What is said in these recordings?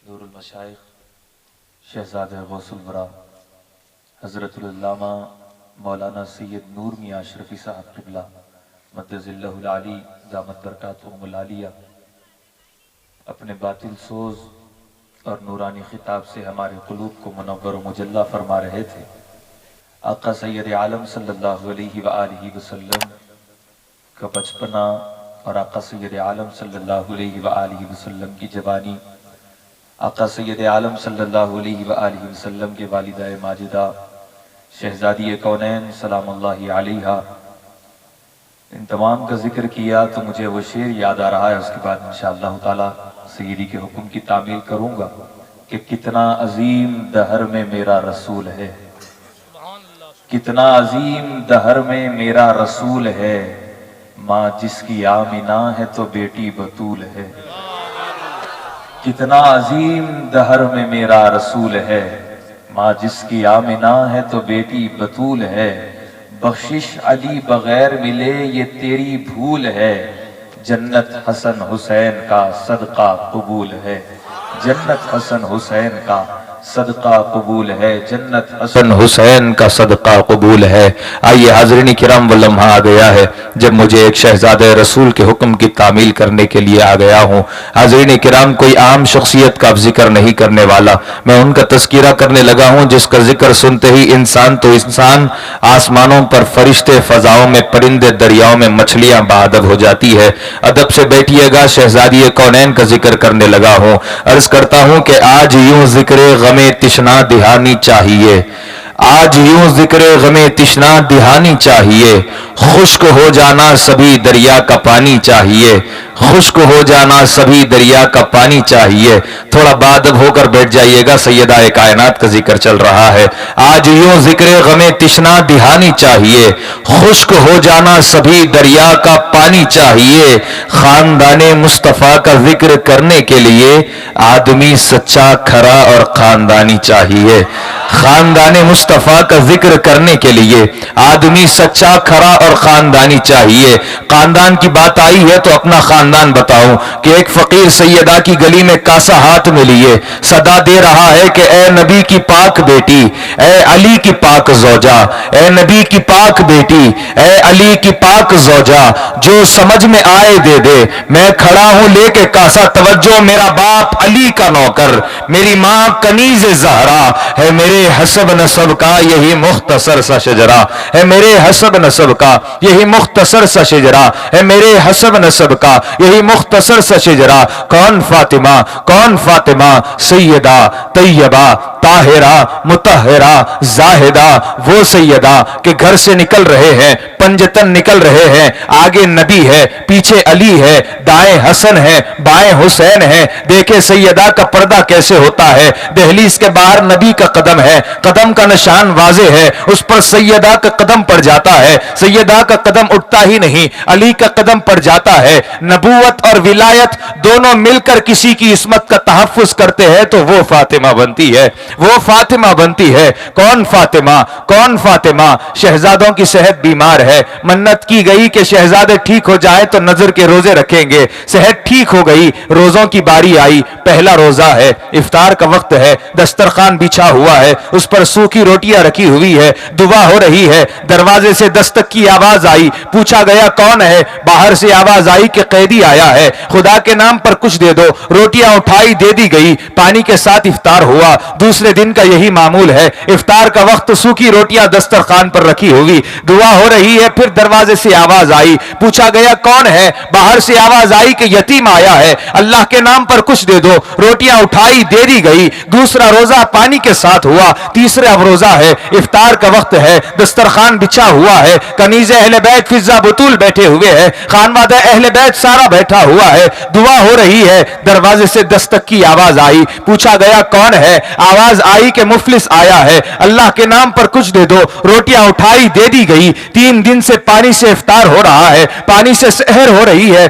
نور المشائخ شہزادہ غوث الورا حضرت العلامہ مولانا سید نور میاں اشرفی صاحب قبلہ مدظ اللہ العالی دامت برکاتہم العالیہ اپنے باطل سوز اور نورانی خطاب سے ہمارے قلوب کو منور و مجلہ فرما رہے تھے۔ آقا سید عالم صلی اللہ علیہ وآلہ وسلم کا بچپنا اور آقا سید عالم صلی اللہ علیہ وآلہ وسلم کی جوانی، آقا سید عالم صلی اللہ علیہ وآلہ وسلم کے والدہ ماجدہ شہزادی کونین سلام اللہ علیہا، ان تمام کا ذکر کیا تو مجھے وہ شعر یاد آ رہا ہے۔ اس کے بعد انشاءاللہ تعالی سیدی کے حکم کی تعمیل کروں گا کہ کتنا عظیم دہر میں میرا رسول ہے، کتنا عظیم دہر میں میرا رسول ہے، ماں جس کی آمنہ ہے تو بیٹی بطول ہے۔ کتنا عظیم دہر میں میرا رسول ہے، ماں جس کی آمنہ ہے تو بیٹی بطول ہے۔ بخشش علی بغیر ملے یہ تیری بھول ہے، جنت حسن حسین کا صدقہ قبول ہے، جنت حسن حسین کا صدقہ قبول ہے، جنت حسن حسین کا صدقہ قبول ہے۔ آئیے حاضرین کرام، وہ لمحہ آ گیا ہے جب مجھے ایک شہزادہ رسول کے حکم کی تعمیل کرنے کے لیے آ گیا ہوں۔ حاضرین کرام، کوئی عام شخصیت کا اب ذکر نہیں کرنے والا، میں ان کا تذکرہ کرنے لگا ہوں جس کا ذکر سنتے ہی انسان تو انسان، آسمانوں پر فرشتے، فضاؤں میں پرندے، دریاؤں میں مچھلیاں باادب ہو جاتی ہے۔ ادب سے بیٹھیے گا، شہزادی کونین کا ذکر کرنے لگا ہوں۔ عرض کرتا ہوں کہ آج یوں ذکر غم تشنا دہانی چاہیے، آج یوں ذکر غم تشنا دہانی چاہیے، خشک ہو جانا سبھی دریا کا پانی چاہیے، خشک ہو جانا سبھی دریا کا پانی چاہیے۔ تھوڑا بادب ہو کر بیٹھ جائیے گا، سیدہ کائنات کا ذکر چل رہا ہے۔ آج یوں ذکر غم تشنا دہانی چاہیے، خشک ہو جانا سبھی دریا کا پانی چاہیے۔ خاندان مصطفیٰ کا ذکر کرنے کے لیے آدمی سچا، کھرا اور خاندانی چاہیے۔ خاندان مصطفیٰ کا ذکر کرنے کے لیے آدمی سچا، کھرا اور خاندانی چاہیے۔ خاندان کی بات آئی ہے تو اپنا خاندان بتاؤں کہ ایک فقیر سیدہ کی گلی میں کاسا ہاتھ میں لیے صدا دے رہا ہے کہ اے نبی کی پاک بیٹی، اے علی کی پاک زوجہ، اے نبی کی پاک بیٹی، اے علی کی پاک زوجہ، جو سمجھ میں آئے دے دے، میں کھڑا ہوں لے کے کاسا، توجہ، میرا باپ علی کا نوکر، میری ماں کنیز زہرا ہے، میرے حسب نسب کا یہی مختصر سا شجرا ہے، میرے حسب نسب کا یہی مختصر سا شجرا ہے، میرے حسب نسب کا یہی مختصر سا شجرا۔ کون فاطمہ، کون فاطمہ، سیدہ طیبہ طاہرہ مطہرہ زاہدہ، وہ سیدہ کہ گھر سے نکل رہے ہیں، پنجتن نکل رہے ہیں، آگے نبی ہے، پیچھے علی ہے، دائیں حسن ہے، بائیں حسین ہے۔ دیکھے سیدہ کا پردہ کیسے ہوتا ہے، دہلیز کے باہر نبی کا قدم ہے، قدم کا نشان واضح ہے، اس پر سیدہ کا قدم پڑ جاتا ہے، سیدہ کا قدم اٹھتا ہی نہیں، علی کا قدم پڑ جاتا ہے۔ نبوت اور ولایت دونوں مل کر کسی کی عصمت کا تحفظ کرتے ہیں تو وہ فاطمہ بنتی ہے، وہ فاطمہ بنتی ہے۔ کون فاطمہ، کون فاطمہ، شہزادوں کی صحت بیمار ہے، منت کی گئی کہ شہزادے ٹھیک ہو جائے تو نظر کے روزے رکھیں گے، صحت ٹھیک ہو گئی، روزوں کی باری آئی، پہلا روزہ ہے، افطار کا وقت ہے، دسترخوان بچھا ہوا ہے، اس پر سوکھی روٹیاں رکھی ہوئی ہے، دعا ہو رہی ہے، دروازے سے دستک کی آواز آئی، پوچھا گیا کون ہے، باہر سے آواز آئی کہ قیدی آیا ہے، خدا کے نام پر کچھ دے دو، روٹیاں اٹھائی دے دی گئی، پانی کے ساتھ افطار ہوا۔ دوسرے دن کا یہی معمول ہے، افطار کا وقت، سوکھی روٹیاں دسترخوان پر رکھی ہوئی، دعا ہو رہی ہے، پھر دروازے سے آواز آئی، پوچھا گیا کون ہے، باہر سے آواز آئی کہ یتیم آیا ہے، اللہ کے نام پر کچھ دے دو، روٹیاں اٹھائی دے دی گئی۔ دوسرا روزہ پانی کے ساتھ ہوا، تیسرا روزہ ہے، افطار کا وقت ہے، دسترخوان بچھا ہوا ہے، کنیز اہل بیت فضہ بطول بیٹھے ہوئے ہیں، خانوادہ اہل بیت سارا بیٹھا ہوا ہے، دعا ہو رہی ہے، دروازے سے دستک کی آواز آئی، پوچھا گیا کون ہے، آواز آئی کہ مفلس آیا ہے، اللہ کے نام پر کچھ دے دو، روٹیاں اٹھائی دے دی گئی۔ 3 دن سے پانی سے افطار ہو رہا ہے، پانی سے سحر ہو رہی ہے،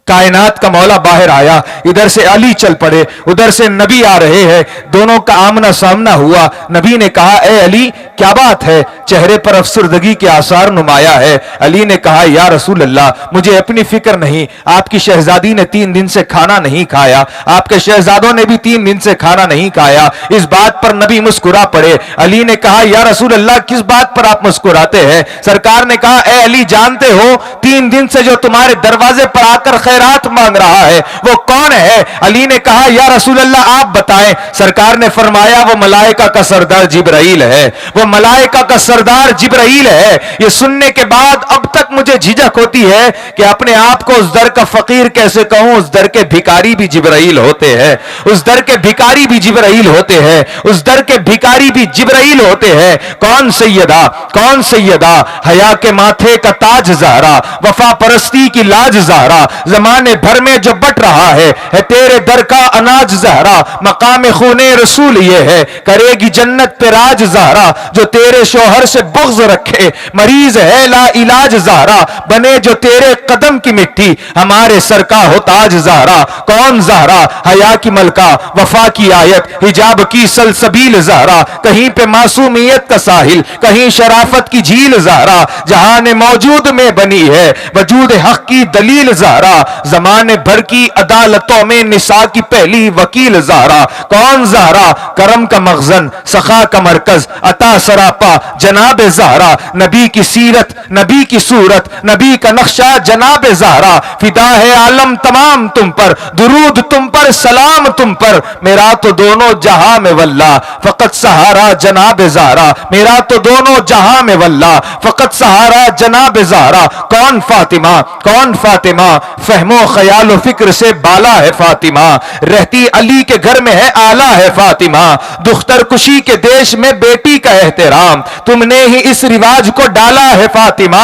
کائنات کا مولا باہر آیا، ادھر سے علی چل پڑے، ادھر سے نبی آ رہے ہیں، دونوں کا آمنا سامنا ہوا۔ نبی نے کہا اے علی کیا بات ہے، چہرے پر افسردگی کے آثار نمایاں ہے۔ علی نے کہا یا رسول اللہ مجھے اپنی فکر نہیں، آپ کی شہزادی نے 3 دن سے کھانا نہیں کھایا، آپ کے شہزادوں نے بھی 3 دن سے کھانا نہیں کھایا۔ اس بات پر نبی مسکرا پڑے۔ علی نے کہا یا رسول اللہ کس بات پر آپ مسکراتے ہیں؟ سرکار نے کہا اے علی جانتے ہو 3 دن سے جو تمہارے دروازے پر آ کر خیرات مانگ رہا ہے وہ کون ہے؟ علی نے کہا یا رسول اللہ آپ بتائیں۔ سرکار نے فرمایا وہ ملائکہ کا سردار جبرائیل ہے، وہ ملائکہ کا سردار جبرائیل ہے۔ یہ سننے کے بعد اب تک مجھے جھجک ہوتی ہے کہ اپنے آپ کو اس در کا فقیر کیسے کہوں، اس در کے بھکاری بھی جبرائیل ہوتے ہیں، اس در کے بھکاری بھی جبرائیل ہوتے ہیں، اس در کے بھکاری بھی جبرائیل ہوتے ہیں۔ کون سیدہ، کون سیدہ، حیا کے ماتھے کا تاج زہرا، وفا پرستی کی لاج زہرا، زمانے بھر میں جو بٹ رہا ہے تیرے در کا اناج زہرا، مقام خون رسول یہ ہے کرے گی جنت پہ راج زہرا، جو تیرے شوہر سے بغض رکھے مریض ہے لا علاج زہرا، بنے جو تیرے قدم کی مٹی ہمارے سر کا ہو تاج زہرا۔ کون زہرا، حیا کی ملکہ، وفا کی آیت، حجاب کی سلسبیل زہرا، کہیں پہ معصومیت کا ساحل، کہیں شرافت کی جھیل زہرا، جہان موجود میں بنی ہے وجود حق کی دلیل زہرا، زمانے بھر کی عدالتوں میں نساء کی پہلی وکیل زہرا۔ کون زہرا، کرم کا مخزن، سخا کا مرکز، عطا سراپا جناب زہرا، نبی کی سیرت، نبی کی صورت، نبی کا نقشہ جناب زہرا، فدا ہے عالم تمام تم پر، درود تم پر، سلام تم پر، میرا تو دونوں جہاں میں واللہ فقط سہارا جناب زہرا، میرا تو دونوں جہاں میں واللہ فقط سہارا جناب زہرا۔ کون فاطمہ، کون فاطمہ، فہم و خیال و فکر سے بالا ہے فاطمہ، رہتی علی کے گھر میں ہے آلہ ہے فاطمہ، دختر کشی کے دیش میں بیٹی کا احترام تم نے ہی اس رواج کو ڈالا ہے فاطمہ،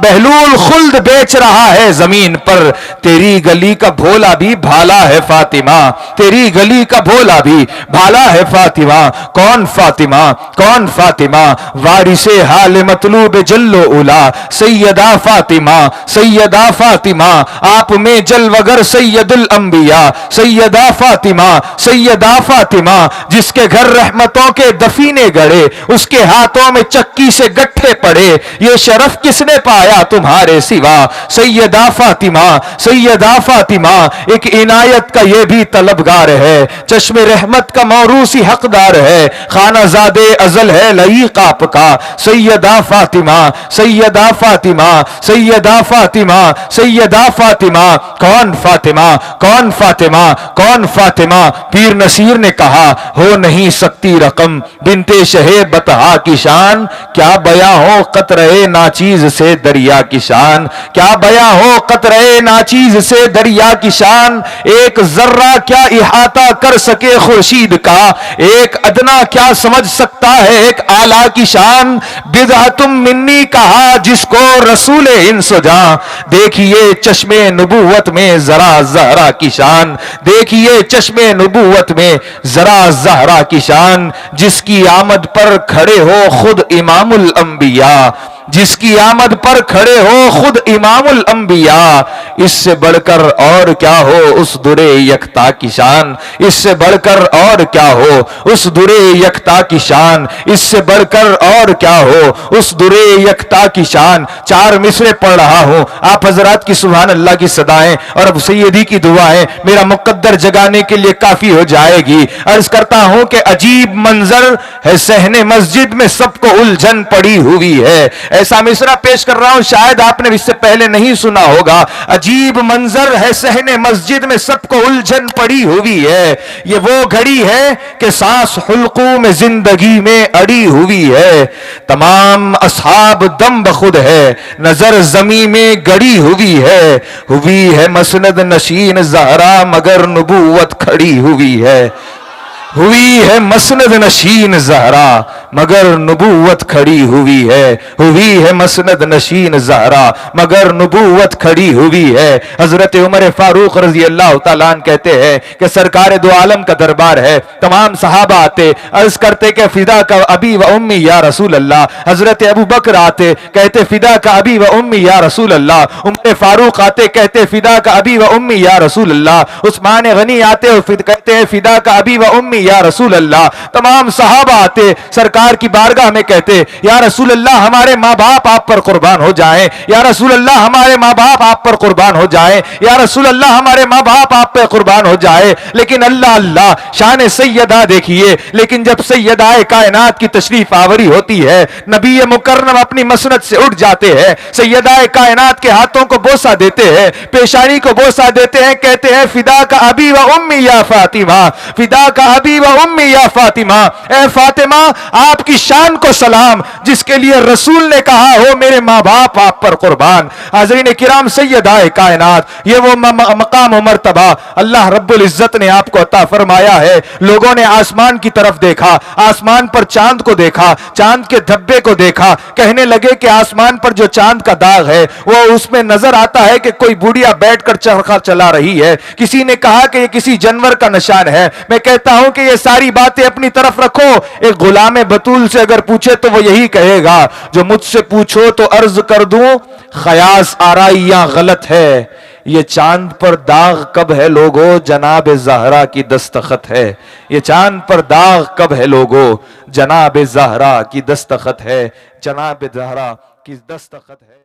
بہلول خلد بیچ رہا ہے زمین پر، تیری گلی کا بھولا بھی بھالا ہے فاطمہ، تیری گلی کا بھولا بھی بھالا ہے فاطمہ۔ کون فاطمہ، کون فاطمہ، وارث حال مطلوب جل و علا، سیدہ فاطمہ، سیدہ فاطمہ، آپ میں جلوگر سید الانبیاء، سیدہ فاطمہ، سیدہ فاطمہ، جس کے گھر رحمتوں کے دفینے گڑے، اس کے ہاتھوں میں چکی سے گٹھے پڑے، یہ شرف کس نے پایا تمہارے سوا، سیدہ فاطمہ، سیدہ فاطمہ، ایک عنایت کا یہ بھی طلبگار ہے، چشم رحمت کا موروثی حقدار ہے، خانہ زاد ازل ہے لعیق آپ کا، سیدہ فاطمہ، سیدہ فاطمہ، سیدہ فاطمہ، سیدہ فاطمہ۔ کون فاطمہ، کون فاطمہ، کون فاطمہ، پیر نصیر نے کہا ہو نہیں سکتی رقم بنت شہ بطحا کی شان، کیا بیاں ہو قطرے ناچیز سے دریا کی شان، کیا بیاں ہو قطرے ناچیز سے دریا کی شان، ایک ذرہ کیا احاطہ کر سکے خورشید کا، ایک ادنا کیا سمجھ سکتا ہے ایک اعلیٰ کی شان، بدعتم منی کہا جس کو رسول انس جاں، دیکھیے چشم نبوت میں ذرا زہرا کی شان، دیکھیے چشم نبوت میں ذرا زہرا کی شان، جس کی آمد پر کھڑے ہو خود امام الانبیاء، جس کی آمد پر کھڑے ہو خود امام الانبیاء، اس سے بڑھ کر اور کیا ہو اس در یکتا کی شان، اس سے بڑھ کر اور کیا ہو اس در یکتا کی شان، اس سے بڑھ کر اور کیا ہو اس در یکتا کی شان۔ 4 مصرے پڑھ رہا ہوں، آپ حضرات کی سبحان اللہ کی صدائیں اور ابو سیدی کی دعائیں میرا مقدر جگانے کے لیے کافی ہو جائے گی۔ عرض کرتا ہوں کہ عجیب منظر ہے صحن مسجد میں سب کو الجھن پڑی ہوئی ہے، ایسا مصرع پیش کر رہا ہوں شاید آپ نے اس سے پہلے نہیں سنا ہوگا، عجیب منظر ہے صحن مسجد میں سب کو الجھن پڑی ہوئی ہے، یہ وہ گھڑی ہے کہ سانس حلقوں میں زندگی میں اڑی ہوئی ہے، تمام اصحاب دم بخود ہے نظر زمین میں گڑی ہوئی ہے مسند نشین زہرا مگر نبوت کھڑی ہوئی ہے، ہوئی ہے مسند نشین زہرا مگر نبوت کھڑی ہوئی ہے مسند نشین زہرا مگر نبوت کھڑی ہوئی ہے۔ حضرت عمر فاروق رضی اللہ تعالیٰ عنہ کہتے ہیں کہ سرکار دو عالم کا دربار ہے، تمام صحابہ آتے عرض کرتے کہ فدا کا ابی و امی یا رسول اللہ، حضرت ابو بکر آتے کہتے فدا کا ابی و امی یا رسول اللہ، عمر فاروق آتے کہتے فدا کا ابی و امی یا رسول اللہ، عثمان غنی آتے اور کہتے ہیں فدا کا ابی و امی یا رسول اللہ، تمام صحابہ آتے سرکار سرکار کی بارگاہ میں کہتے یا رسول اللہ ہمارے ماں باپ آپ پر قربان ہو جائیں، یا رسول اللہ ہمارے ماں باپ آپ پر قربان ہو جائیں، یا رسول اللہ ہمارے ماں باپ آپ پہ قربان ہو جائے۔ لیکن اللہ اللہ شان سیدہ دیکھیے، لیکن جب سیدہ کائنات کی تشریف آوری ہوتی ہے، نبی مکرم اپنی مسند سے اٹھ جاتے ہیں، سیدہ کائنات کے ہاتھوں کو بوسہ دیتے ہیں، پیشانی کو بوسہ دیتے ہیں، کہتے ہیں فدا کا ابی و امی یا فاطمہ، فدا کا ابی و امی یا فاطمہ، اے فاطمہ آپ کی شان کو سلام جس کے لیے رسول نے کہا ہو میرے ماں باپ آپ پر قربان۔ حاضرین کرام، سیدہ کائنات یہ وہ مقام و مرتبہ اللہ رب العزت نے آپ کو عطا فرمایا ہے۔ لوگوں نے آسمان کی طرف دیکھا، آسمان پر چاند کو دیکھا، چاند کے دھبے کو دیکھا، کہنے لگے کہ آسمان پر جو چاند کا داغ ہے وہ اس میں نظر آتا ہے کہ کوئی بوڑھیا بیٹھ کر چرخا چلا رہی ہے۔ کسی نے کہا کہ یہ کسی جانور کا نشان ہے۔ میں کہتا ہوں کہ یہ ساری باتیں اپنی طرف رکھو، ایک غلام بطول سے اگر پوچھے تو وہ یہی کہے گا جو مجھ سے پوچھو تو عرض کر دوں خیاس آرائیاں غلط ہے۔ یہ چاند پر داغ کب ہے لوگو، جناب زہرا کی دستخط ہے۔ یہ چاند پر داغ کب ہے لوگو، جناب زہرا کی دستخط ہے، جناب زہرا کی دستخط ہے۔